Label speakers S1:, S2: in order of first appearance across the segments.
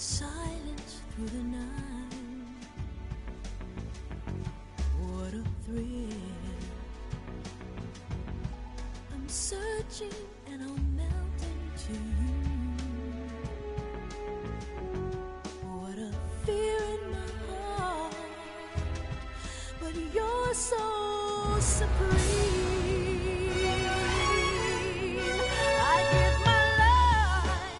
S1: silence through the night. What a thrill. I'm searching and I'll melt into you. What a fear in my heart, but you're so supreme. I give my life.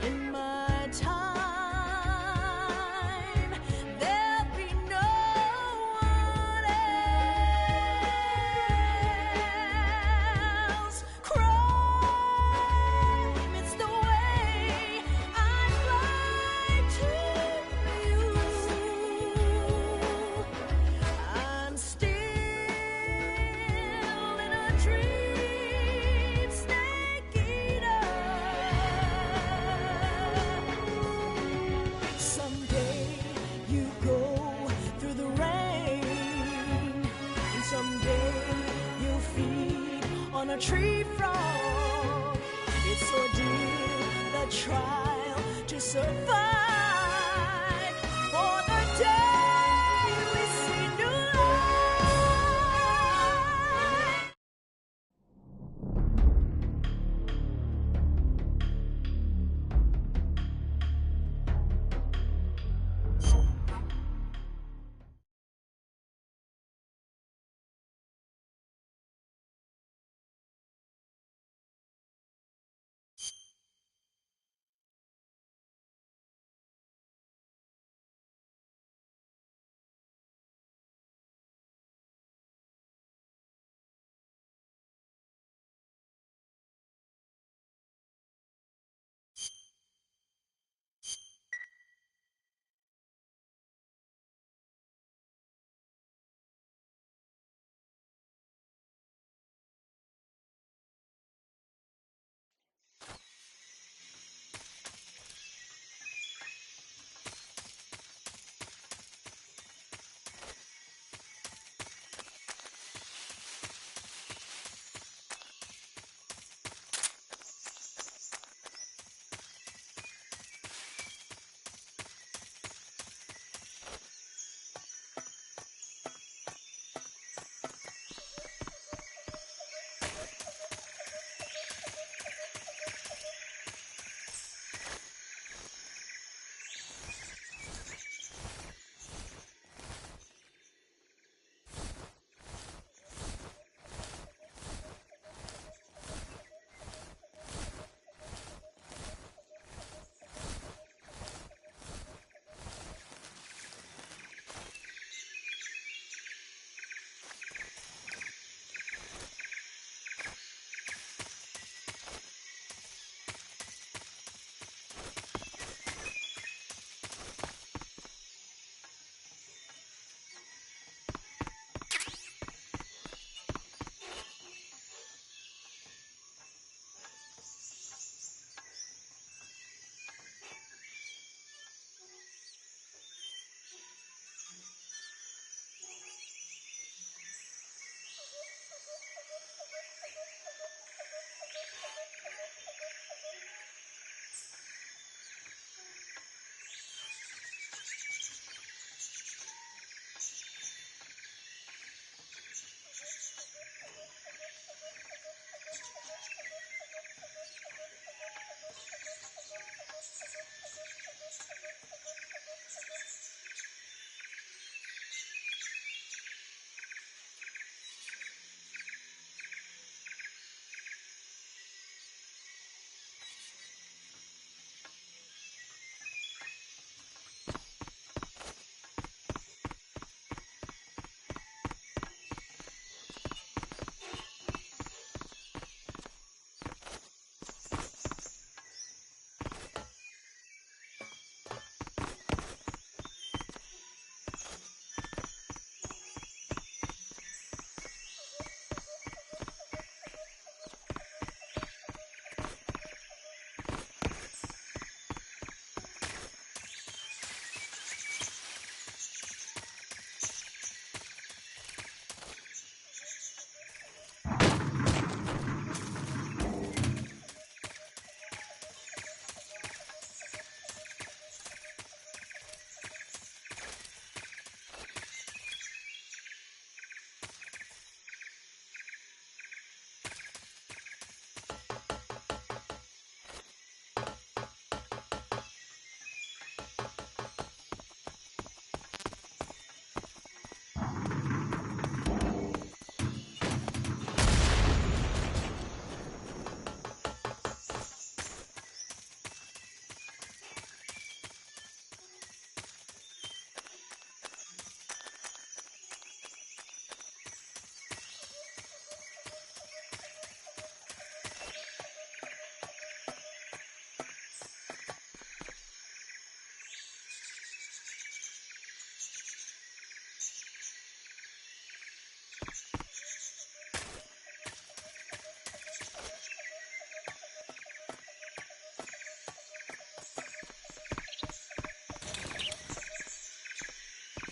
S1: In my time, there'll be no one else. Crime, it's the way I fly to you. I'm still in a dream, snake eater. Someday you go through the rain, and someday you'll feed on a tree frog. It's ordeal, the trial to survive for the day we see new life.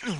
S2: You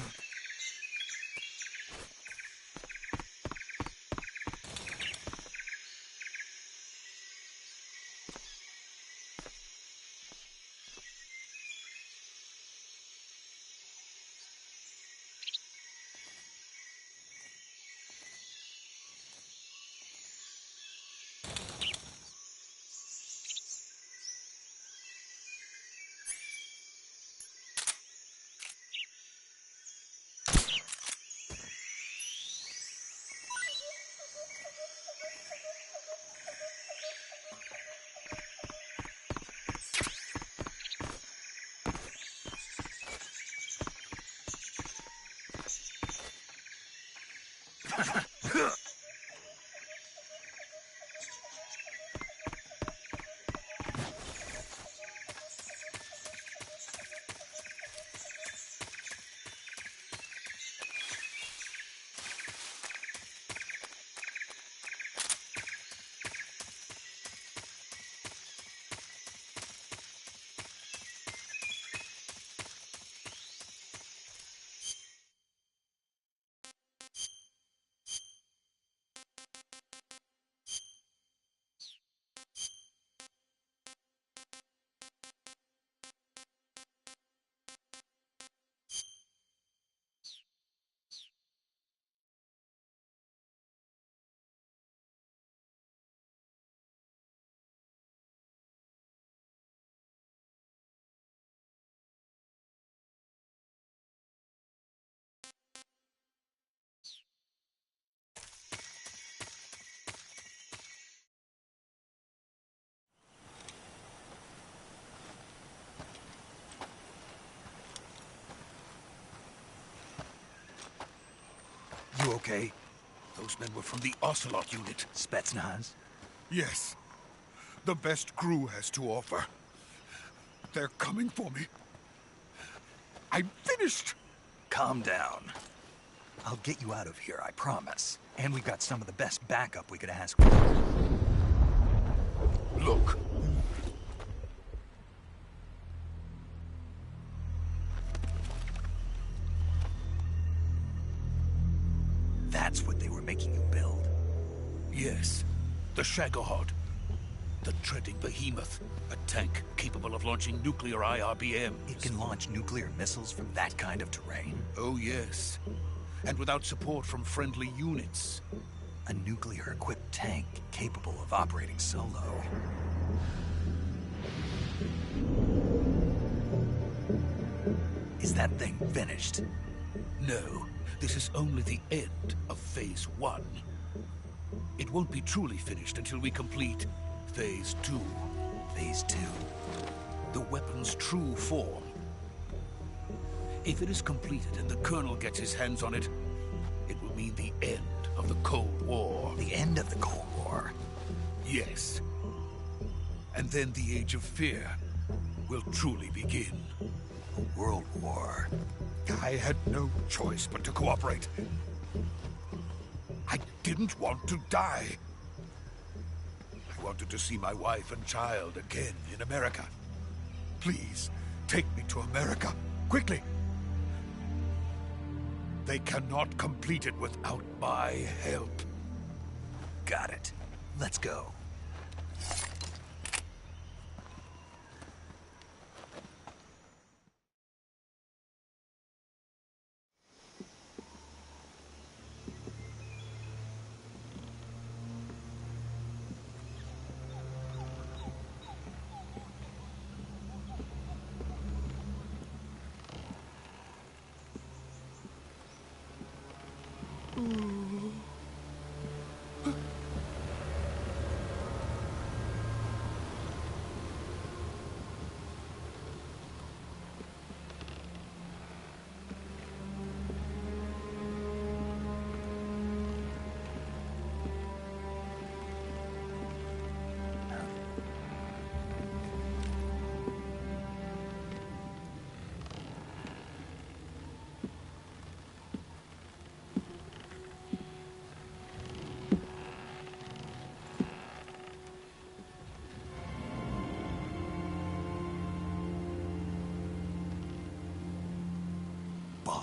S2: okay? Those men were from the Ocelot unit.
S3: Spetsnaz?
S2: Yes. The best crew has to offer. They're coming for me. I'm finished!
S3: Calm down. I'll get you out of here, I promise. And we've got some of the best backup we could ask for.
S2: Look.
S3: That's what they were making you build?
S2: Yes. The Shagohod. The treading behemoth. A tank capable of launching nuclear IRBMs.
S3: It can launch nuclear missiles from that kind of terrain?
S2: Oh, yes. And without support from friendly units.
S3: A nuclear-equipped tank capable of operating solo. Is that thing finished?
S2: No. This is only the end of Phase 1. It won't be truly finished until we complete Phase 2.
S3: Phase 2?
S2: The weapon's true form. If it is completed and the Colonel gets his hands on it, it will mean the end of the Cold War.
S3: The end of the Cold War?
S2: Yes. And then the Age of Fear will truly begin.
S3: A world war.
S2: I had no choice but to cooperate. I didn't want to die. I wanted to see my wife and child again in America. Please, take me to America, quickly. They cannot complete it without my help.
S3: Got it. Let's go.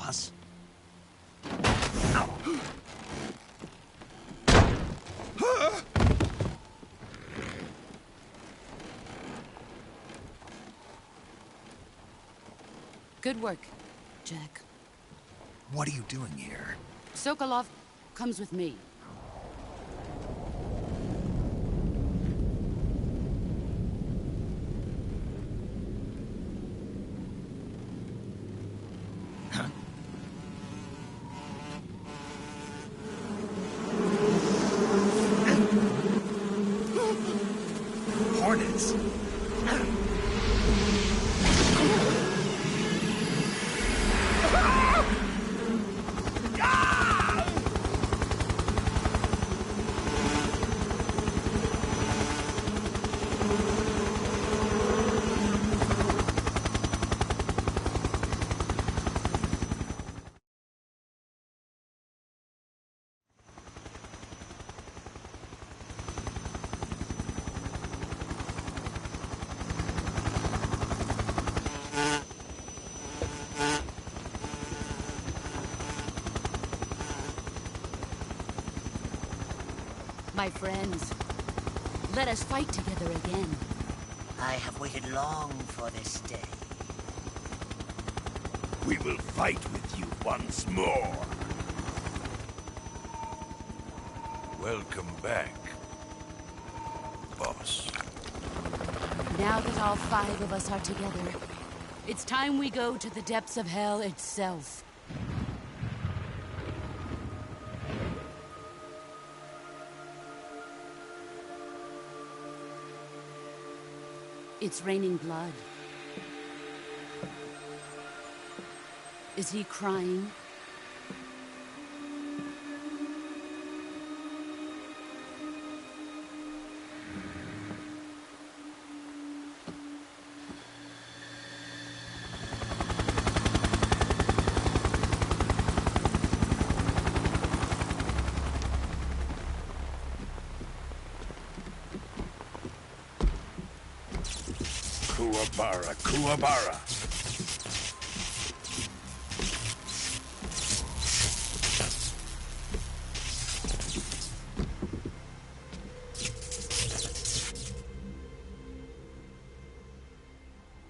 S3: boss.
S4: Good work, Jack.
S3: What are you doing here?
S4: Sokolov comes with me.
S3: Hornets.
S4: My friends, let us fight together again.
S5: I have waited long for this day.
S6: We will fight with you once more. Welcome back, boss.
S4: Now that all 5 of us are together, it's time we go to the depths of hell itself. It's raining blood. Is he crying?
S6: Kuwabara, Kuwabara.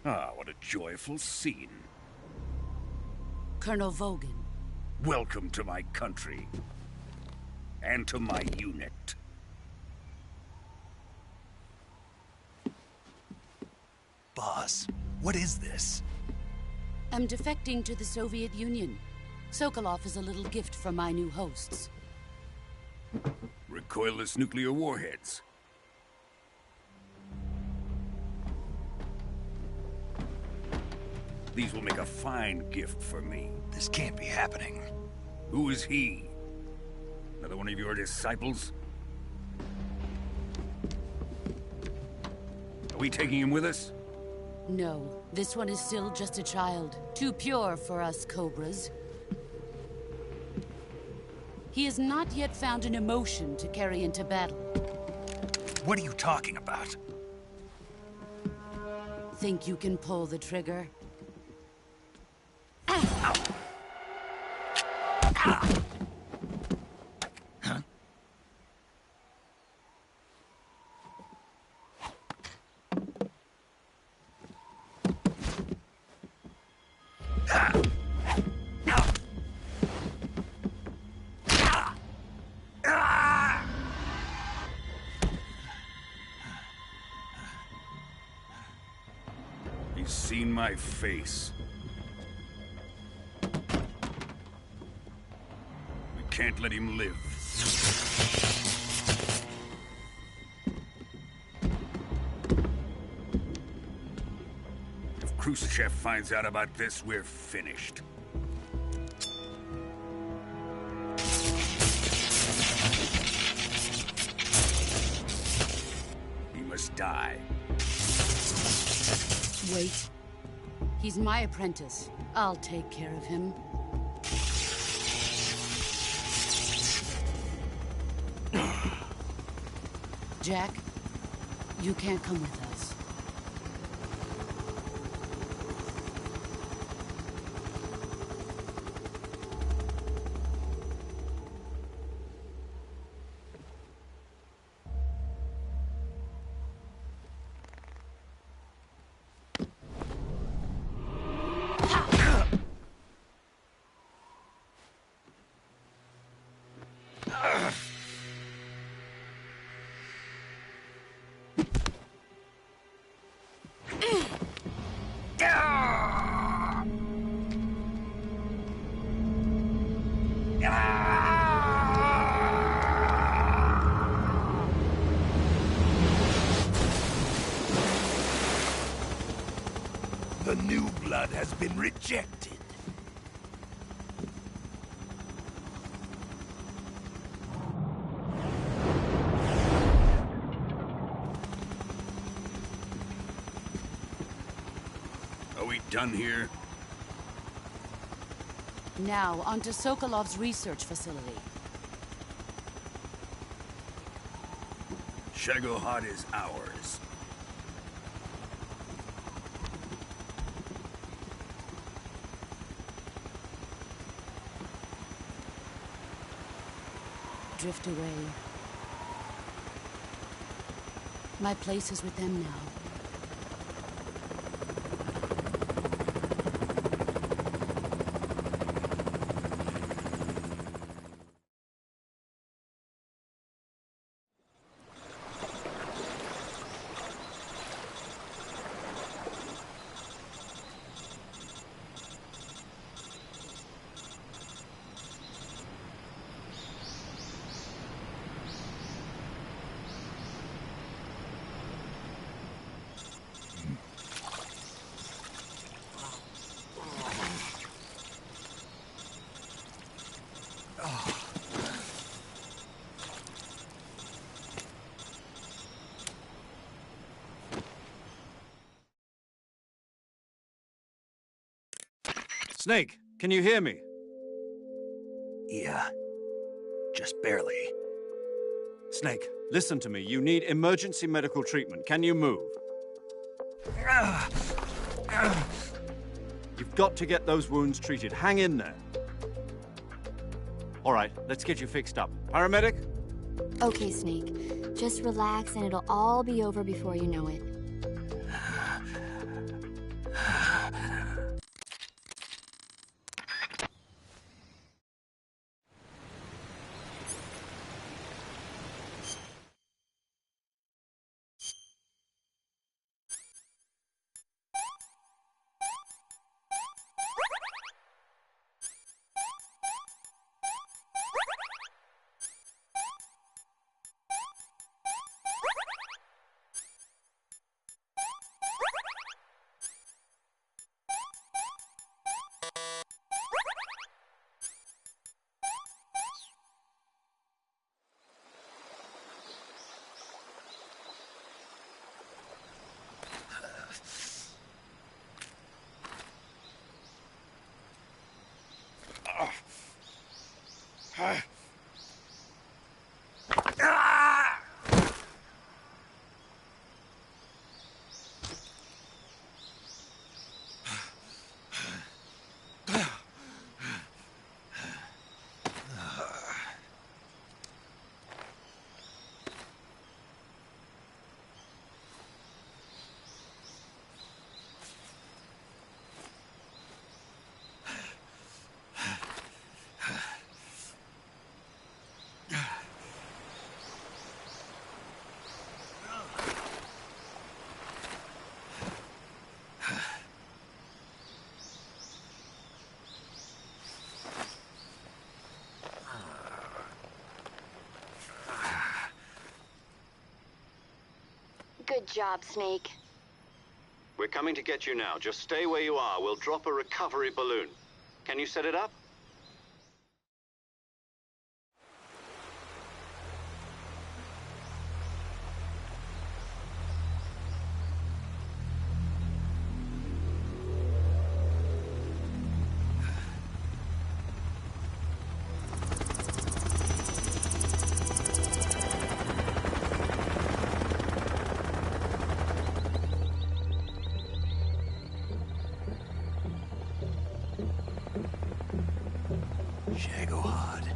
S6: Ah, what a joyful scene.
S4: Colonel Vogan.
S6: Welcome to my country. And to my unit.
S3: Boss, what is this?
S4: I'm defecting to the Soviet Union. Sokolov is a little gift from my new hosts.
S6: Recoilless nuclear warheads. These will make a fine gift for me.
S3: This can't be happening.
S6: Who is he? Another one of your disciples? Are we taking him with us?
S4: No, this one is still just a child. Too pure for us Cobras. He has not yet found an emotion to carry into battle.
S3: What are you talking about?
S4: Think you can pull the trigger?
S6: He's seen my face. We can't let him live. If Khrushchev finds out about this, we're finished. He must die.
S4: Wait. He's my apprentice. I'll take care of him. Jack, you can't come with us.
S2: new blood has been rejected.
S6: Are we done here?
S4: Now, onto Sokolov's research facility.
S6: Shagohod is ours.
S4: Drift away. My place is with them now.
S7: Snake, can you hear me?
S3: Yeah. Just barely.
S7: Snake, listen to me. You need emergency medical treatment. Can you move? You've got to get those wounds treated. Hang in there. All right, let's get you fixed up. Paramedic?
S8: Okay, Snake. Just relax and it'll all be over before you know it. Good job, Snake.
S7: We're coming to get you now. Just stay where you are. We'll drop a recovery balloon. Can you set it up?
S3: Shagohod.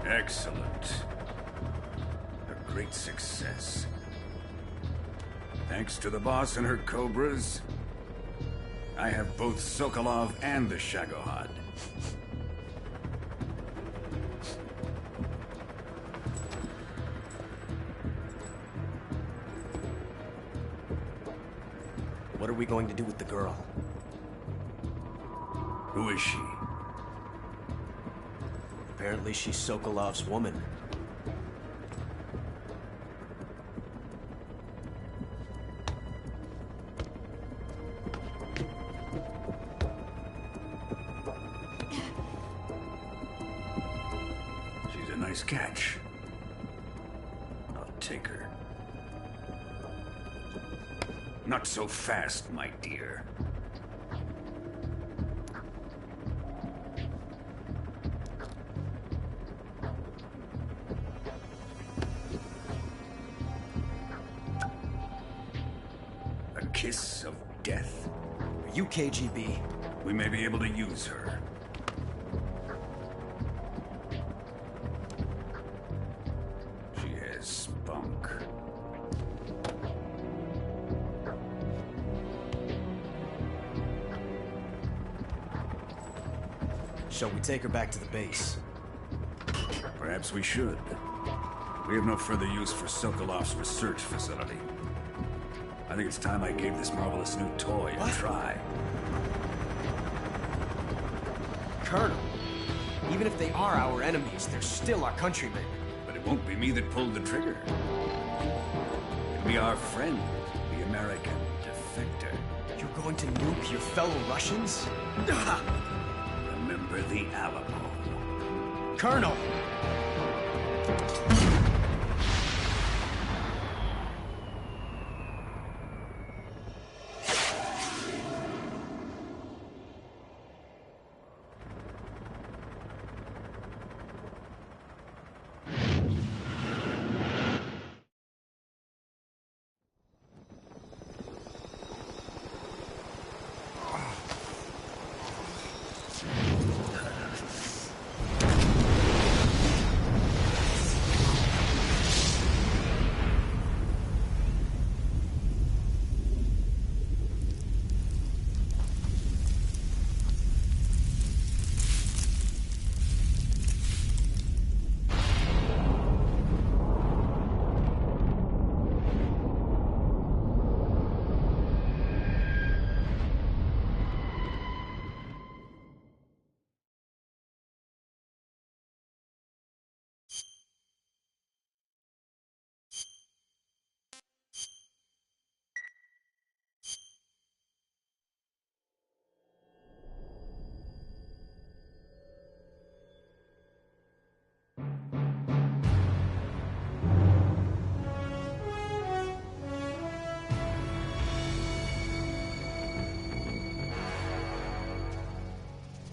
S6: Excellent. A great success. Thanks to the boss and her cobras, I have both Sokolov and the Shagohod.
S9: What are we going to do with the girl?
S6: Who is she?
S9: Apparently she's Sokolov's woman.
S6: She's a nice catch. I'll take her. Not so fast, my dear. A kiss of death?
S9: Are you KGB?
S6: We may be able to use her. She has spunk.
S9: Shall we take her back to the base?
S6: Perhaps we should. We have no further use for Sokolov's research facility. I think it's time I gave this marvelous new toy a try.
S9: Colonel, even if they are our enemies, they're still our countrymen.
S6: But it won't be me that pulled the trigger. It'll be our friend, the American defector.
S9: You're going to nuke your fellow Russians?
S6: Remember the Alamo.
S9: Colonel!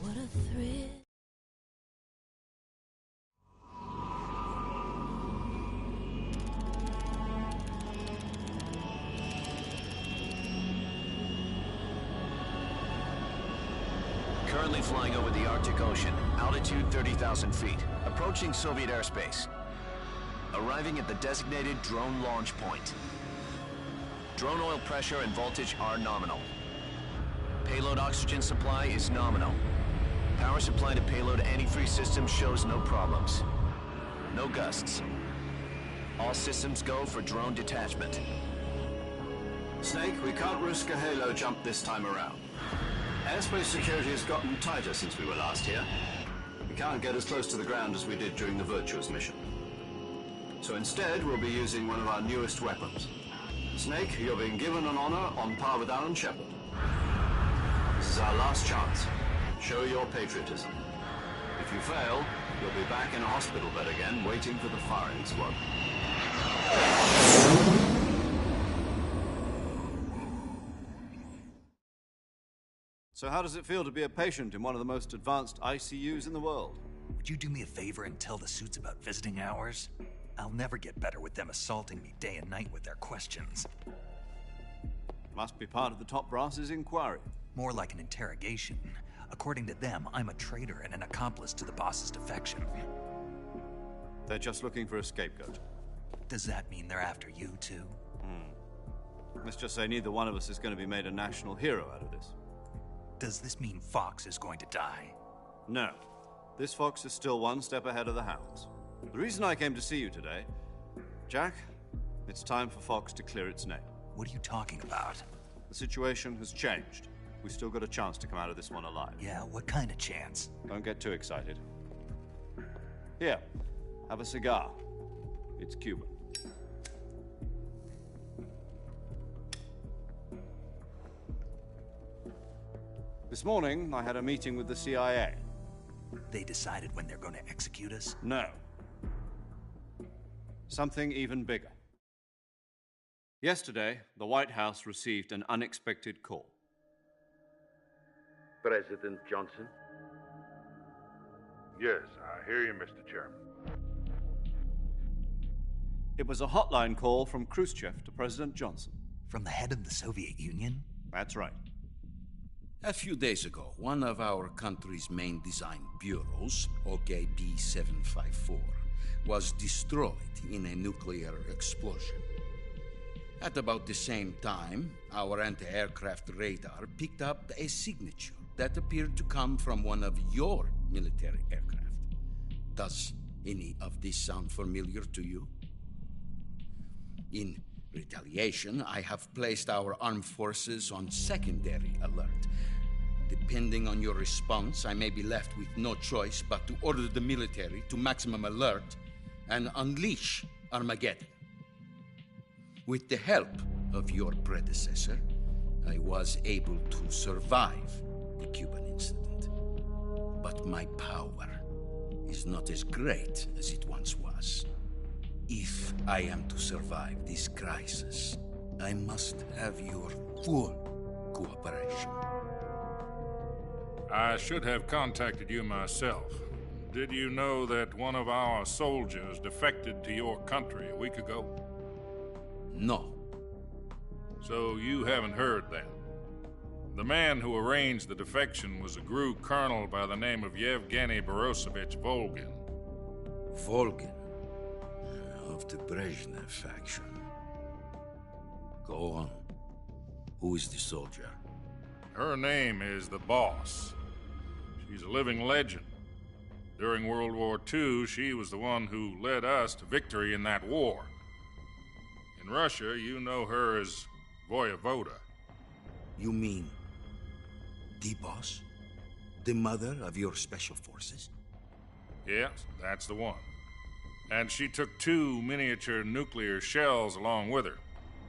S1: What a thrill.
S7: Currently flying over the Arctic Ocean, altitude 30,000 feet, approaching Soviet airspace. Arriving at the designated drone launch point. Drone oil pressure and voltage are nominal. Payload oxygen supply is nominal. Power supply to payload antifreeze system shows no problems. No gusts. All systems go for drone detachment. Snake, we can't risk a halo jump this time around. Airspace security has gotten tighter since we were last here. We can't get as close to the ground as we did during the Virtuous mission. So instead, we'll be using one of our newest weapons. Snake, you're being given an honor on par with Alan Shepard. This is our last chance. Show your patriotism. If you fail, you'll be back in a hospital bed again, waiting for the firing squad.
S10: So how does it feel to be a patient in one of the most advanced ICUs in the world?
S3: Would you do me a favor and tell the suits about visiting hours? I'll never get better with them assaulting me day and night with their questions.
S10: Must be part of the top brass's inquiry.
S3: More like an interrogation. According to them, I'm a traitor and an accomplice to the boss's defection.
S10: They're just looking for a scapegoat.
S3: Does that mean they're after you, too?
S10: Let's just say neither one of us is going to be made a national hero out of this.
S3: Does this mean Fox is going to die?
S10: No. This fox is still one step ahead of the hounds. The reason I came to see you today, Jack, it's time for Fox to clear its name.
S3: What are you talking about?
S10: The situation has changed. We've still got a chance to come out of this one alive.
S3: Yeah, what kind of chance?
S10: Don't get too excited. Here, have a cigar. It's Cuban. This morning, I had a meeting with the CIA.
S3: They decided when they're going to execute us?
S10: No. Something even bigger. Yesterday, the White House received an unexpected call.
S11: President Johnson?
S12: Yes, I hear you, Mr. Chairman.
S10: It was a hotline call from Khrushchev to President Johnson.
S3: From the head of the Soviet Union?
S10: That's right.
S2: A few days ago, one of our country's main design bureaus, OKB 754, was destroyed in a nuclear explosion. At about the same time, our anti-aircraft radar picked up a signature that appeared to come from one of your military aircraft. Does any of this sound familiar to you? In retaliation, I have placed our armed forces on secondary alert. Depending on your response, I may be left with no choice but to order the military to maximum alert and unleash Armageddon. With the help of your predecessor, I was able to survive the Cuban incident. But my power is not as great as it once was. If I am to survive this crisis, I must have your full cooperation.
S12: I should have contacted you myself. Did you know that one of our soldiers defected to your country a week ago?
S2: No.
S12: So you haven't heard then? The man who arranged the defection was a GRU colonel by the name of Yevgeny Borosovich Volgin.
S2: Volgin? Of the Brezhnev faction. Go on. Who is the soldier?
S12: Her name is the Boss. She's a living legend. During World War II, she was the one who led us to victory in that war. In Russia, you know her as Voyevoda.
S2: You mean the Boss? The mother of your special forces?
S12: Yes, that's the one. And she took 2 miniature nuclear shells along with her.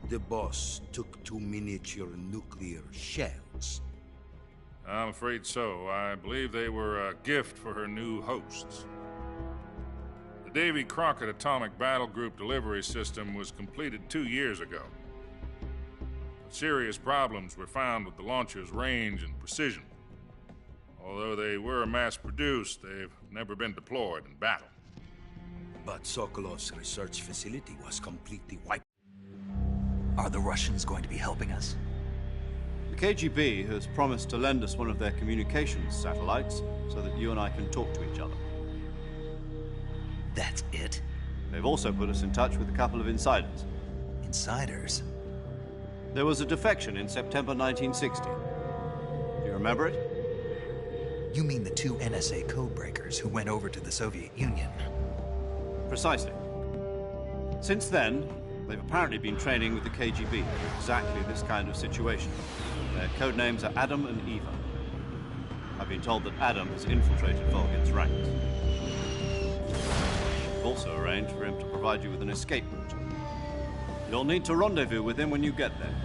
S2: The Boss took 2 miniature nuclear shells?
S12: I'm afraid so. I believe they were a gift for her new hosts. The Davy Crockett Atomic Battle Group delivery system was completed 2 years ago. But serious problems were found with the launcher's range and precision. Although they were mass-produced, they've never been deployed in battle.
S2: But Sokolov's research facility was completely wiped.
S3: Are the Russians going to be helping us?
S10: The KGB has promised to lend us one of their communications satellites so that you and I can talk to each other.
S3: That's it?
S10: They've also put us in touch with a couple of insiders.
S3: Insiders?
S10: There was a defection in September 1960. Do you remember it?
S3: You mean the 2 NSA codebreakers who went over to the Soviet Union?
S10: Precisely. Since then, they've apparently been training with the KGB for exactly this kind of situation. Their code names are Adam and Eva. I've been told that Adam has infiltrated Volgin's ranks. We've also arranged for him to provide you with an escape route. You'll need to rendezvous with him when you get there.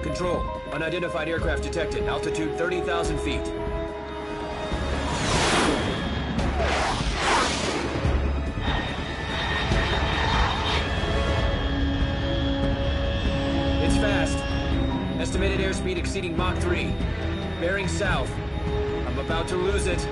S9: Control. Unidentified aircraft detected. Altitude 30,000 feet. Estimated airspeed exceeding Mach 3. Bearing south. I'm about to lose it.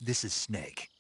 S3: This is Snake.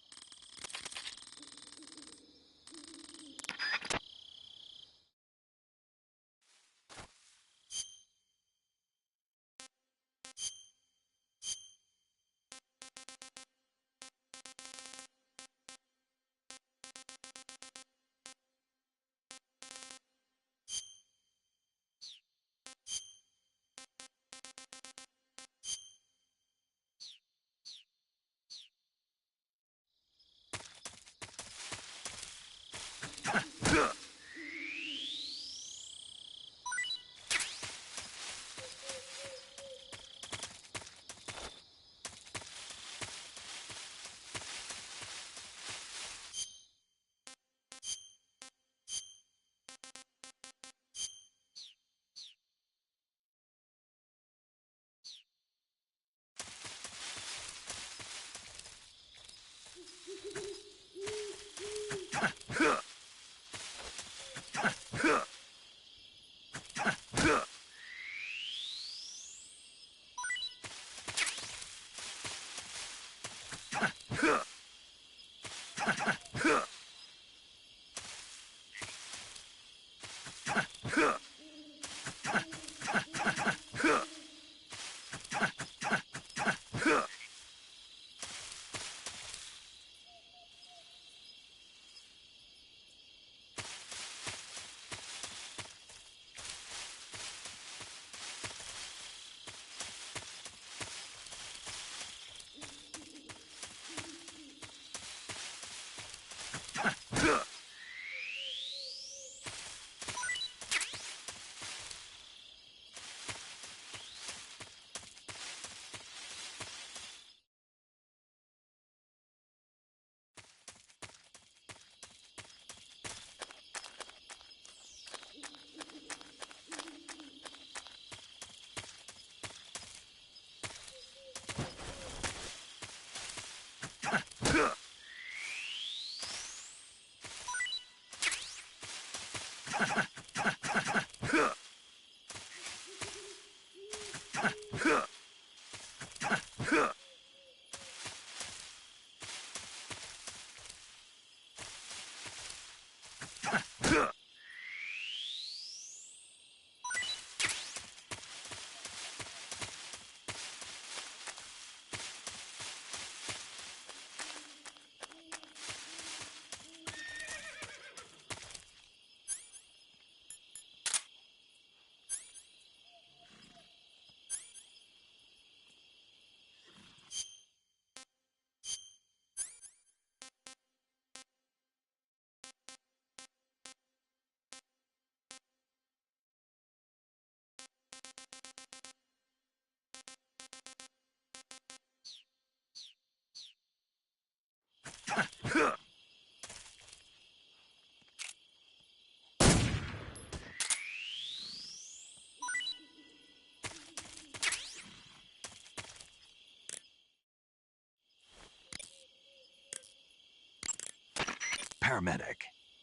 S3: Paramedic.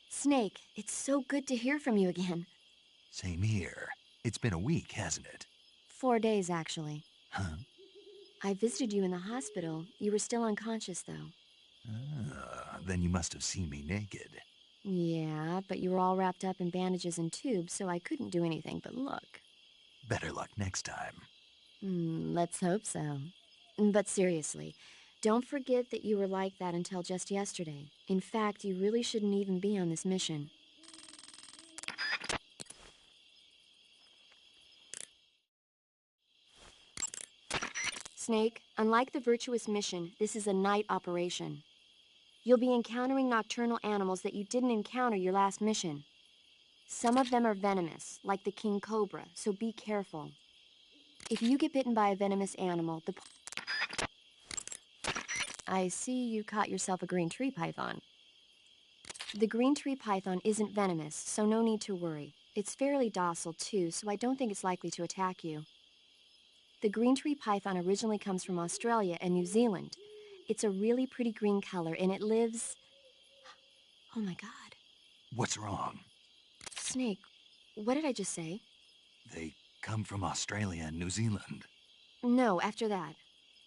S8: Snake, it's so good to hear from you again.
S3: Same here. It's been a week, hasn't it?
S8: 4 days, actually.
S3: Huh?
S8: I visited you in the hospital. You were still unconscious, though.
S3: Then you must have seen me naked.
S8: Yeah, but you were all wrapped up in bandages and tubes, so I couldn't do anything but look.
S3: Better luck next time.
S8: Let's hope so. But seriously, don't forget that you were like that until just yesterday. In fact, you really shouldn't even be on this mission. Snake, unlike the Virtuous mission, this is a night operation. You'll be encountering nocturnal animals that you didn't encounter your last mission. Some of them are venomous, like the king cobra, so be careful. If you get bitten by a venomous animal, I see you caught yourself a green tree python. The green tree python isn't venomous, so no need to worry. It's fairly docile, too, so I don't think it's likely to attack you. The green tree python originally comes from Australia and New Zealand. It's a really pretty green color, and it lives... Oh, my God.
S3: What's wrong?
S8: Snake, what did I just say?
S3: They come from Australia and New Zealand.
S8: No, after that.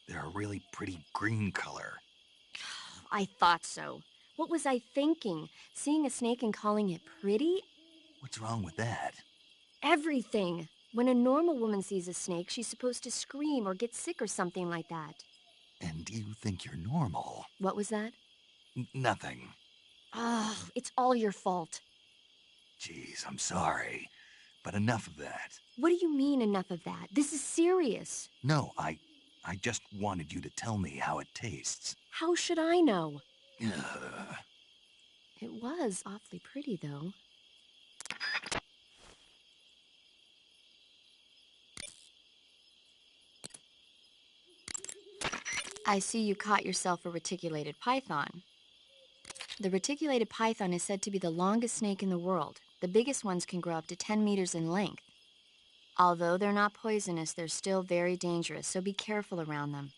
S3: They're a really pretty green color.
S8: I thought so. What was I thinking? Seeing a snake and calling it pretty?
S3: What's wrong with that?
S8: Everything. When a normal woman sees a snake, she's supposed to scream or get sick or something like that.
S3: And you think you're normal?
S8: What was that?
S3: Nothing.
S8: Oh, it's all your fault.
S3: Jeez, I'm sorry. But enough of that.
S8: What do you mean, enough of that? This is serious.
S3: No, I just wanted you to tell me how it tastes.
S8: How should I know?
S3: Ugh.
S8: It was awfully pretty, though. I see you caught yourself a reticulated python. The reticulated python is said to be the longest snake in the world. The biggest ones can grow up to 10 meters in length. Although they're not poisonous, they're still very dangerous, so be careful around them.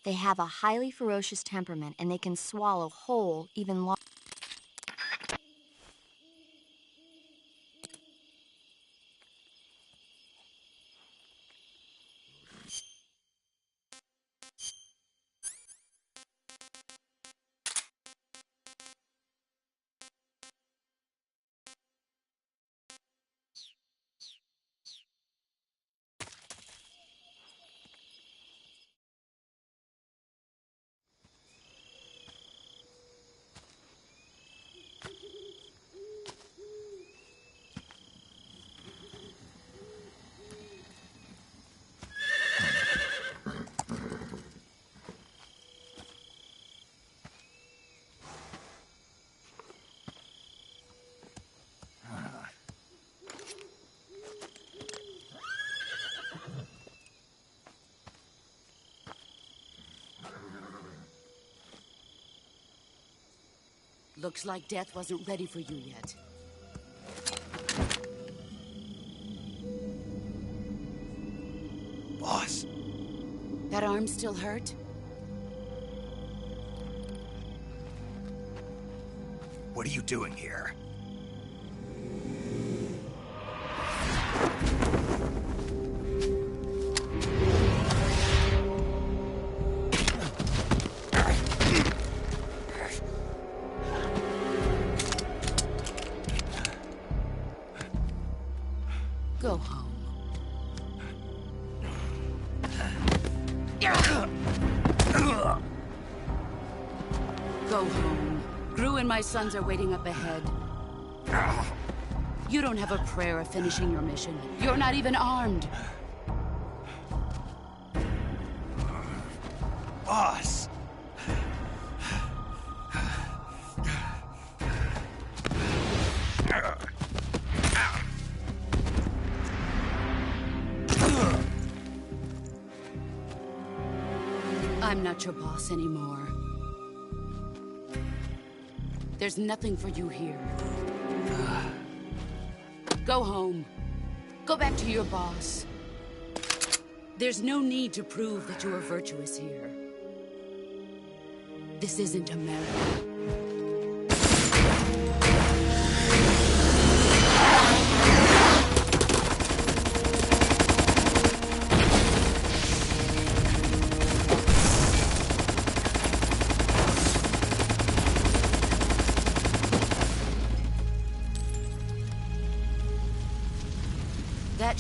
S8: They have a highly ferocious temperament, and they can swallow whole, even long...
S4: Looks like death wasn't ready for you yet.
S3: Boss.
S4: That arm still hurt?
S3: What are you doing here?
S4: Go home. Go home. Gru and my sons are waiting up ahead. You don't have a prayer of finishing your mission. You're not even armed.
S3: Boss!
S4: I'm not your boss anymore. There's nothing for you here. Go home. Go back to your boss. There's no need to prove that you are virtuous here. This isn't America.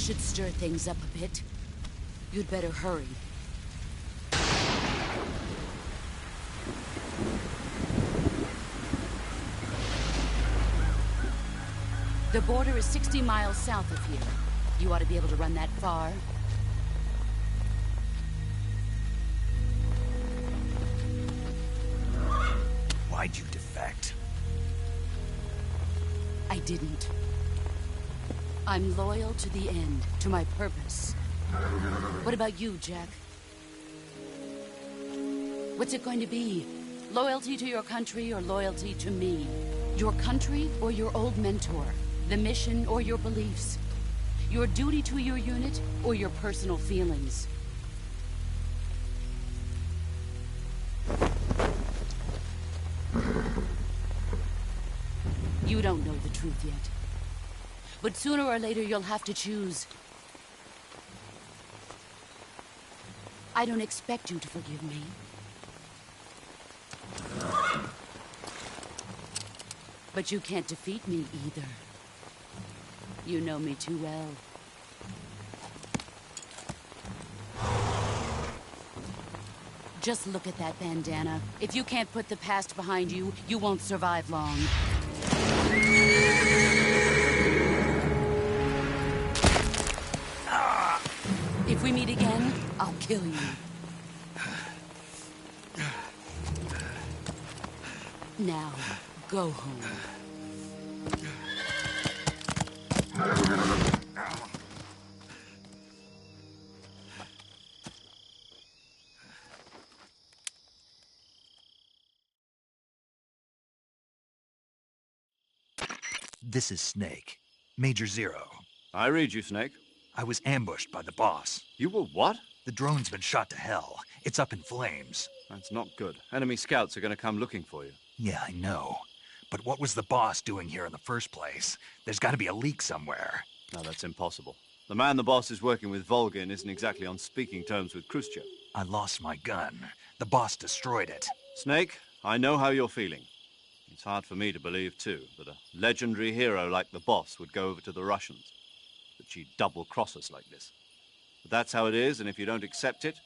S4: should stir things up a bit. You'd better hurry. The border is 60 miles south of here. You ought to be able to run that far.
S3: Why'd you defect?
S4: I didn't. I'm loyal to the end, to my purpose. What about you, Jack? What's it going to be? Loyalty to your country or loyalty to me? Your country or your old mentor? The mission or your beliefs? Your duty to your unit or your personal feelings? You don't know the truth yet. But sooner or later you'll have to choose. I don't expect you to forgive me. But you can't defeat me either. You know me too well. Just look at that bandana. If you can't put the past behind you, you won't survive long. If we meet again, I'll kill you. Now, go home.
S3: This is Snake. Major Zero.
S10: I read you, Snake.
S3: I was ambushed by the boss.
S10: You were what?
S3: The drone's been shot to hell. It's up in flames.
S10: That's not good. Enemy scouts are going to come looking for you.
S3: Yeah, I know. But what was the boss doing here in the first place? There's got to be a leak somewhere.
S10: No, that's impossible. The man the boss is working with, Volgin, isn't exactly on speaking terms with Khrushchev.
S3: I lost my gun. The boss destroyed it.
S10: Snake, I know how you're feeling. It's hard for me to believe, too, that a legendary hero like the boss would go over to the Russians. That she'd double-cross us like this. But that's how it is, and if you don't accept it,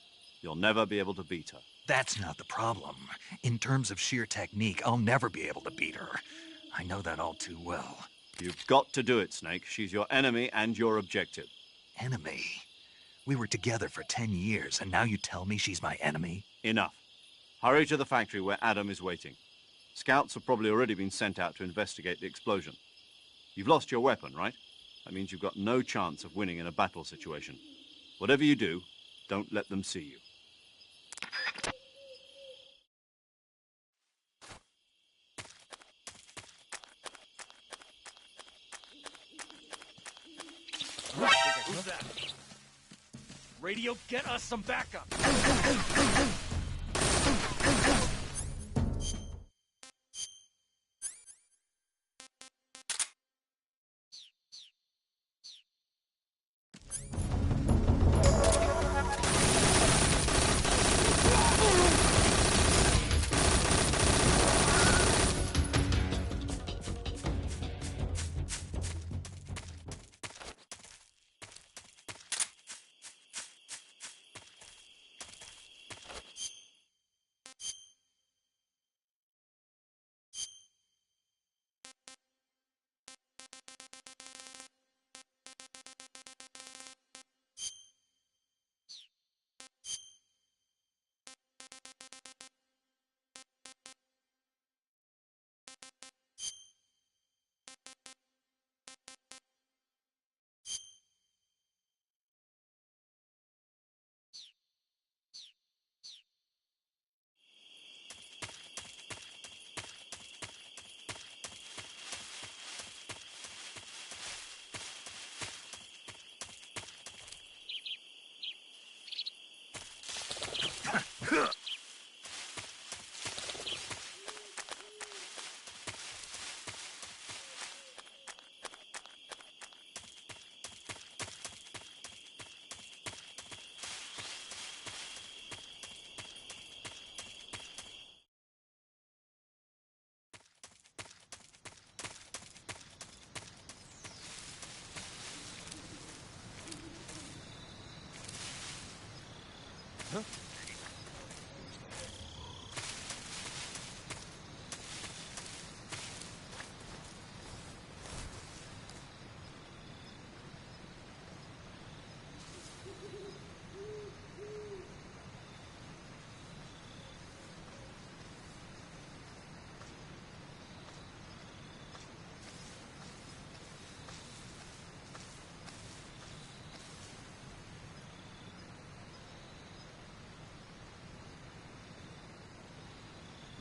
S10: you'll never be able to beat her.
S3: That's not the problem. In terms of sheer technique, I'll never be able to beat her. I know that all too well.
S10: You've got to do it, Snake. She's your enemy and your objective.
S3: Enemy? We were together for 10 years, and now you tell me she's my enemy?
S10: Enough. Hurry to the factory where Adam is waiting. Scouts have probably already been sent out to investigate the explosion. You've lost your weapon, right? That means you've got no chance of winning in a battle situation. Whatever you do, don't let them see you.
S9: Who's that? Radio, get us some backup!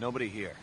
S7: Nobody here.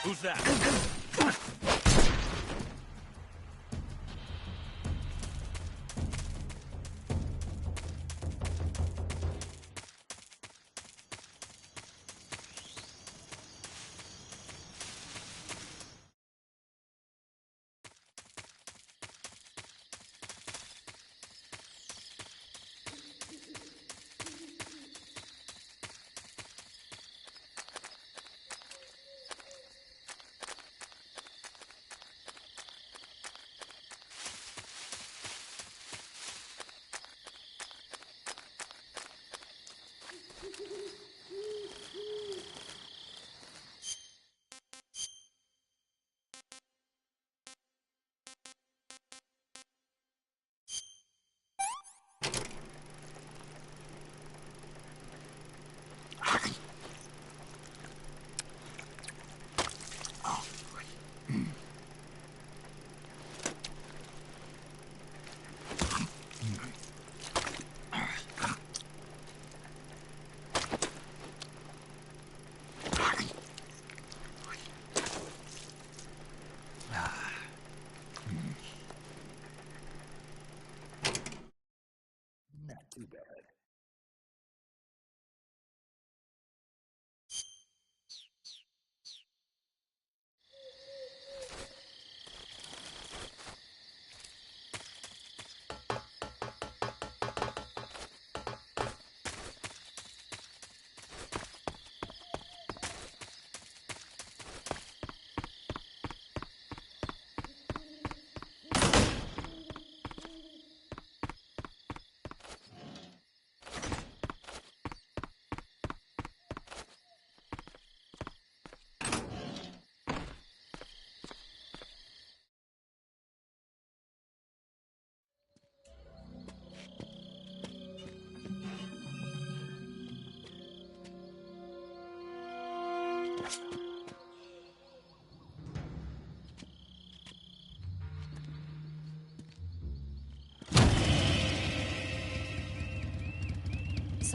S11: Who's that?
S3: Not too bad.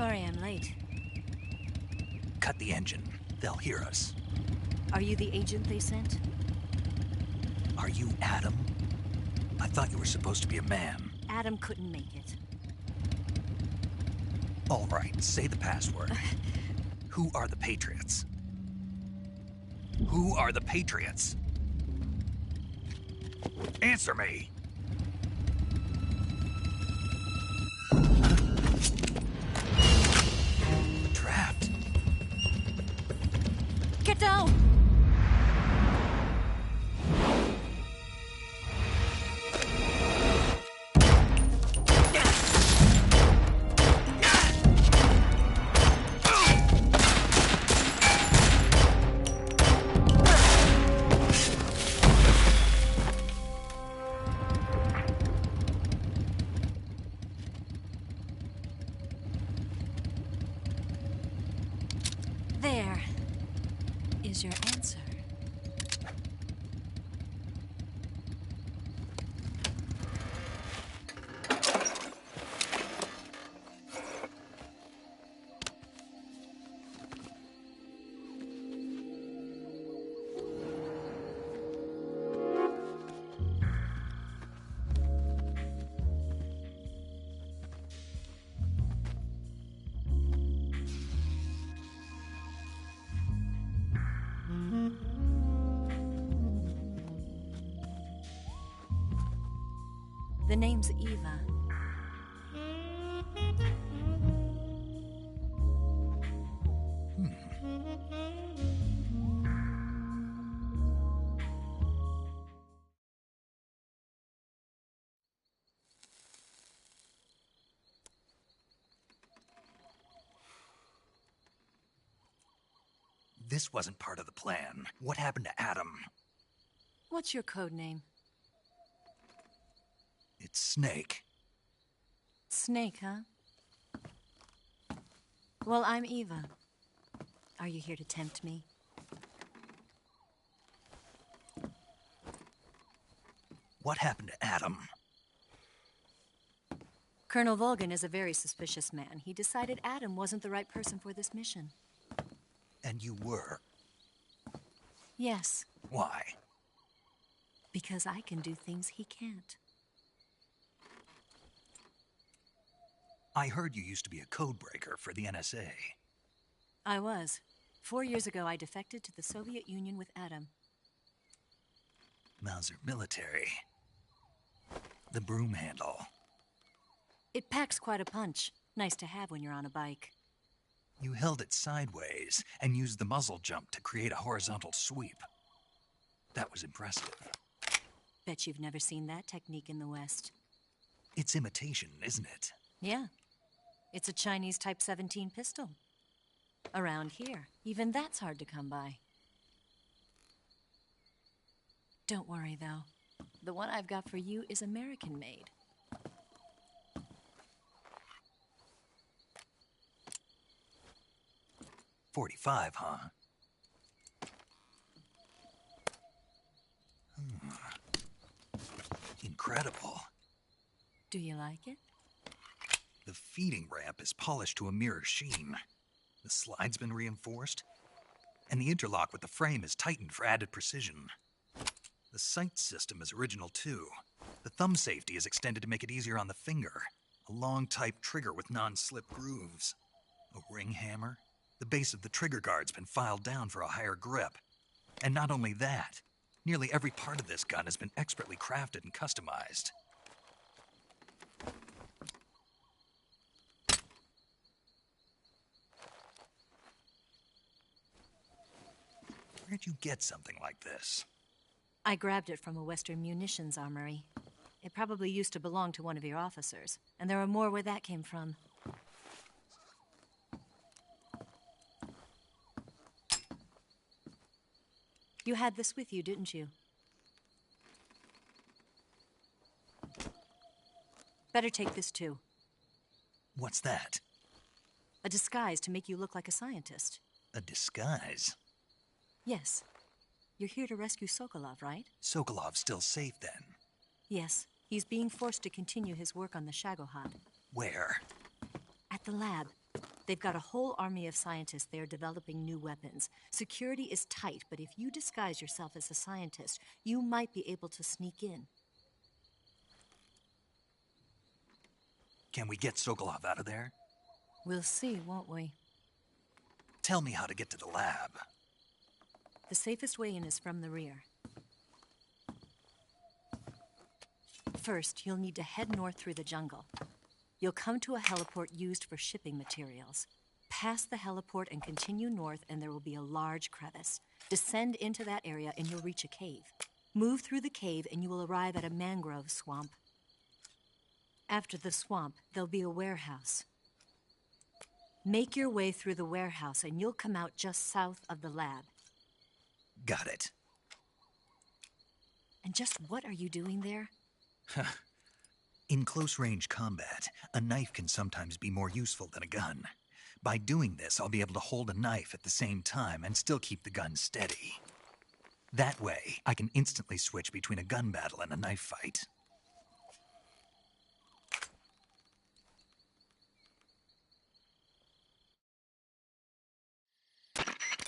S13: Sorry I'm late.
S3: Cut the engine. They'll hear us.
S13: Are you the agent they sent?
S3: Are you Adam? I thought you were supposed to be a man.
S13: Adam couldn't make it.
S3: All right, say the password. Who are the Patriots? Who are the Patriots? Answer me! Trapped.
S13: Get down! There is your answer. The name's Eva.
S3: This wasn't part of the plan. What happened to Adam?
S13: What's your code name?
S3: It's Snake.
S13: Snake, huh? Well, I'm Eva. Are you here to tempt me?
S3: What happened to Adam?
S13: Colonel Volgin is a very suspicious man. He decided Adam wasn't the right person for this mission.
S3: And you were?
S13: Yes.
S3: Why?
S13: Because I can do things he can't.
S3: I heard you used to be a codebreaker for the NSA.
S13: I was. 4 years ago, I defected to the Soviet Union with Adam.
S3: Mauser military. The broom handle.
S13: It packs quite a punch. Nice to have when you're on a bike.
S3: You held it sideways and used the muzzle jump to create a horizontal sweep. That was impressive.
S13: Bet you've never seen that technique in the West.
S3: It's imitation, isn't it?
S13: Yeah. It's a Chinese Type 17 pistol. Around here, even that's hard to come by. Don't worry, though. The one I've got for you is American-made.
S3: .45, huh? Incredible.
S13: Do you like it?
S3: The feeding ramp is polished to a mirror sheen. The slide's been reinforced, and the interlock with the frame is tightened for added precision. The sight system is original too. The thumb safety is extended to make it easier on the finger. A long type trigger with non-slip grooves. A ring hammer. The base of the trigger guard's been filed down for a higher grip. And not only that, nearly every part of this gun has been expertly crafted and customized. Where'd you get something like this?
S13: I grabbed it from a Western munitions armory. It probably used to belong to one of your officers, and there are more where that came from. You had this with you, didn't you? Better take this too.
S3: What's that?
S13: A disguise to make you look like a scientist.
S3: A disguise?
S13: Yes. You're here to rescue Sokolov, right?
S3: Sokolov's still safe then?
S13: Yes. He's being forced to continue his work on the Shagohod.
S3: Where?
S13: At the lab. They've got a whole army of scientists there developing new weapons. Security is tight, but if you disguise yourself as a scientist, you might be able to sneak in.
S3: Can we get Sokolov out of there?
S13: We'll see, won't we?
S3: Tell me how to get to the lab.
S13: The safest way in is from the rear. First, you'll need to head north through the jungle. You'll come to a heliport used for shipping materials. Pass the heliport and continue north, and there will be a large crevice. Descend into that area, and you'll reach a cave. Move through the cave, and you will arrive at a mangrove swamp. After the swamp, there'll be a warehouse. Make your way through the warehouse, and you'll come out just south of the lab.
S3: Got it.
S13: And just what are you doing there?
S3: In close-range combat, a knife can sometimes be more useful than a gun. By doing this, I'll be able to hold a knife at the same time and still keep the gun steady. That way, I can instantly switch between a gun battle and a knife fight.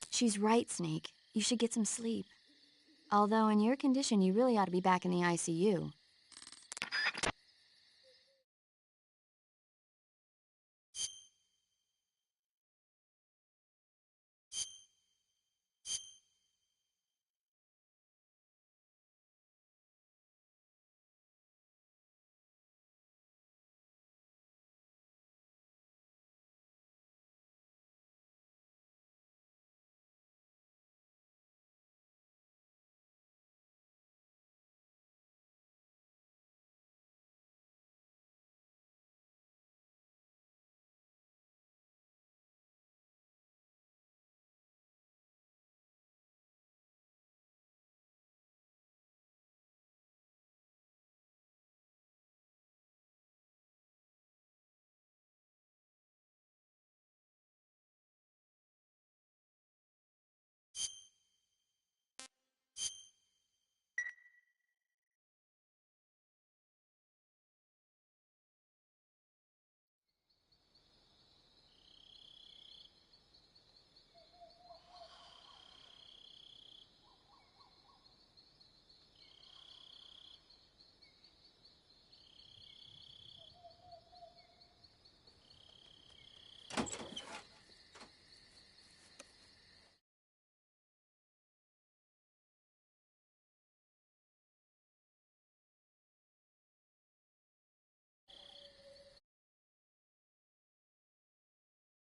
S8: She's right, Snake. You should get some sleep. Although in your condition, you really ought to be back in the ICU.